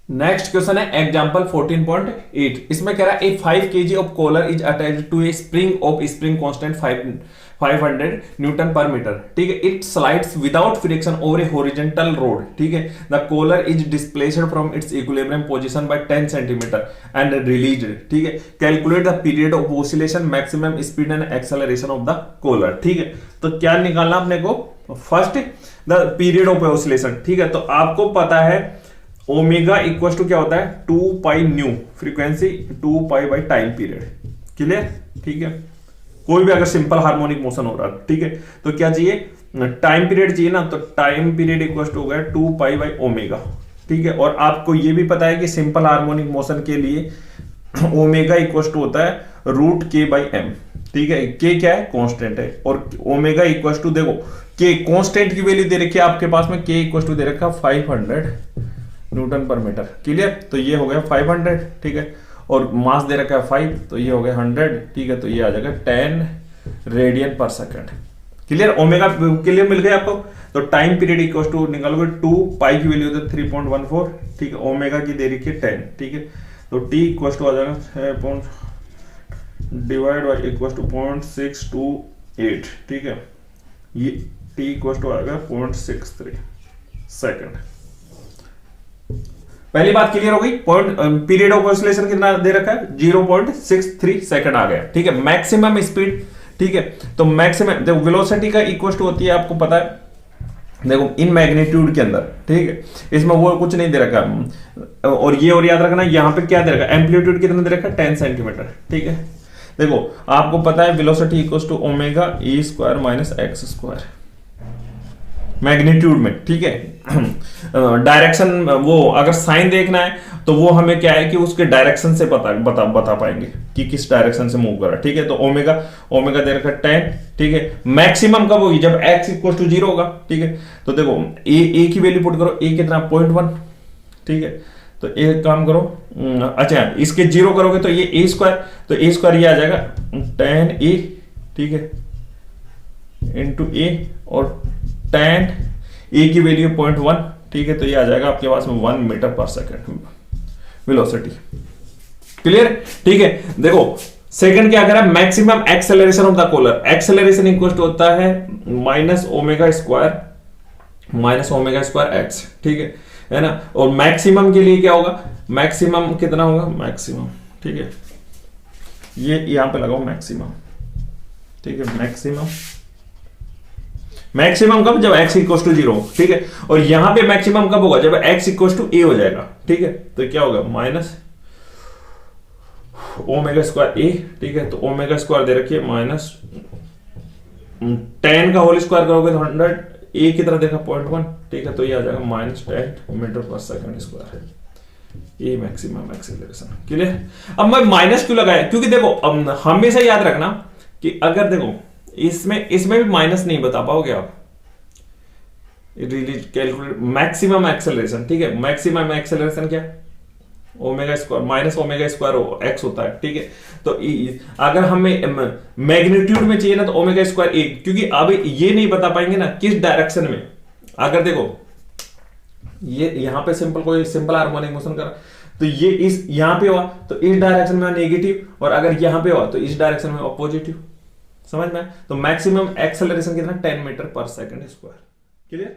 Next question है example 14.8। इसमें कह रहा है a 5 kg of collar is attached to a spring of spring constant 500 newton per metre. ठीक है, it slides without friction over a horizontal road. ठीक है, the collar is displaced from its equilibrium position by 10 centimetre and released. ठीक है, calculate the period of oscillation, maximum speed and acceleration of the collar. ठीक है, तो क्या निकालना अपने को? First the period of oscillation. ठीक है, तो आपको पता है ओमेगा इक्वल टू क्या होता है? 2 pi nu, frequency 2 pi by time period. Clear? ठीक है, कोई भी अगर सिंपल हार्मोनिक मोशन हो रहा है, ठीक है, तो क्या चाहिए? टाइम पीरियड चाहिए ना, तो टाइम पीरियड इक्वल टू हो गया 2 पाई बाई ओमेगा। ठीक है, और आपको ये भी पता है कि सिंपल हार्मोनिक मोशन के लिए ओमेगा इक्वल टू होता है रूट के बाई एम। ठीक है, के क्या है? कांस्टेंट है, और ओमेगा इक्वल टू देखो के कांस्टेंट की वैल्यू दे रखी है आपके पास में, के इक्वल टू दे रखा 500 न्यूटन पर मीटर। क्लियर? तो ये हो गया 500। ठीक है, और मास दे रखा है 5, तो ये हो गया 100। ठीक है, तो ये आ जाएगा 10 रेडियन पर सेकंड। क्लियर? ओमेगा क्लियर मिल गया आपको। तो टाइम पीरियड इक्वल टू निकालोगे 2 पाई की वैल्यू होती है 3.14। ठीक है, ओमेगा की दे रखी है 10। ठीक है, तो टी इक्वल टू आ जाएगा 6 डिवाइड बाई इक्वल टू 0.628। ठीक है, ये टी इक्वल टू आएगा 0.63 सेकंड। पहली बात क्लियर हो गई। पीरियड ऑफ ऑसिलेशन कितना दे रखा है? 0.63 सेकंड आ गया। ठीक है, मैक्सिमम स्पीड। ठीक है, तो मैक्सिमम देखो वेलोसिटी का इक्वल टू होती है, आपको पता है, देखो इन मैग्नीट्यूड के अंदर। ठीक है, इसमें वो कुछ नहीं दे रखा, और ये और याद रखना यहाँ पे क्या दे रखा है? एम्पलीट्यूड कितना दे रखा है? 10 सेंटीमीटर। ठीक है, देखो आपको पता है velocity equal to omega e square minus x square magnitude में। ठीक है, डायरेक्शन वो अगर साइन देखना है तो वो हमें क्या है कि उसके डायरेक्शन से बता पाएंगे कि किस डायरेक्शन से मूव कर रहा है। ठीक है, तो ओमेगा दे रखा 10। ठीक है, मैक्सिमम कब होगी? जब x इक्वल टू 0 होगा। ठीक है, तो देखो ए की वैल्यू पुट करो, ए कितना? 0.1। ठीक है, तो एक काम करो, अच्छा इसके 0 करोगे तो ये ए स्क्वायर, तो ए स्क्वायर ये आ जाएगा 10a। ठीक है, इंटू ए, और 10 ए की वैल्यू 0.1। ठीक है, तो ये आ जाएगा आपके पास में 1 मीटर पर सेकंड वेलोसिटी। क्लियर? ठीक है, देखो सेकंड क्या करा? Maximum acceleration of the collar. Acceleration equal to होता है माइनस ओमेगा स्क्वायर एक्स। ठीक है ना? और मैक्सिमम के लिए क्या होगा? मैक्सिमम कितना होगा? मैक्सिमम, ठीक है, ये यहां पे लगाओ मैक्सिमम। ठीक है, मैक्सिमम कब? जब x इक्वल टू 0। ठीक है, और यहां पे मैक्सिमम कब होगा? जब x इक्वल टू a हो जाएगा। ठीक है, तो क्या होगा? माइनस ओमेगा स्क्वायर ए। ठीक है, तो ओमेगा स्क्वायर दे रखिए माइनस 10 का होल स्क्वायर करोगे तो 100, ए की तरह देखा 0.1। ठीक है, तो ये आ जाएगा माइनस 10 मीटर पर सेकंड स्क्वायर। ये मैक्सिमम एक्सेलरेशन। क्लियर? अब मैं माइनस क्यों लगाया? क्योंकि देखो हमेशा याद रखना कि अगर देखो इसमें भी माइनस नहीं बता पाओगे आप। Calculate maximum acceleration. ठीक है, मैक्सिमम एक्सेलरेशन क्या? Omega square minus omega square x होता है। ठीक है, तो अगर हमें मैग्नीट्यूड में चाहिए ना तो ओमेगा स्क्वायर ए, क्योंकि अब ये नहीं बता पाएंगे ना किस डायरेक्शन में। अगर देखो ये यहां पे कोई सिंपल हार्मोनिक मोशन कर, तो ये इस यहां पे हुआ तो इस डायरेक्शन में नेगेटिव, और अगर यहां पे हुआ तो इस डायरेक्शन में पॉजिटिव। समझ में? तो मैक्सिमम एक्सेलरेशन कितना? 10 मीटर पर सेकंड स्क्वायर। क्लियर?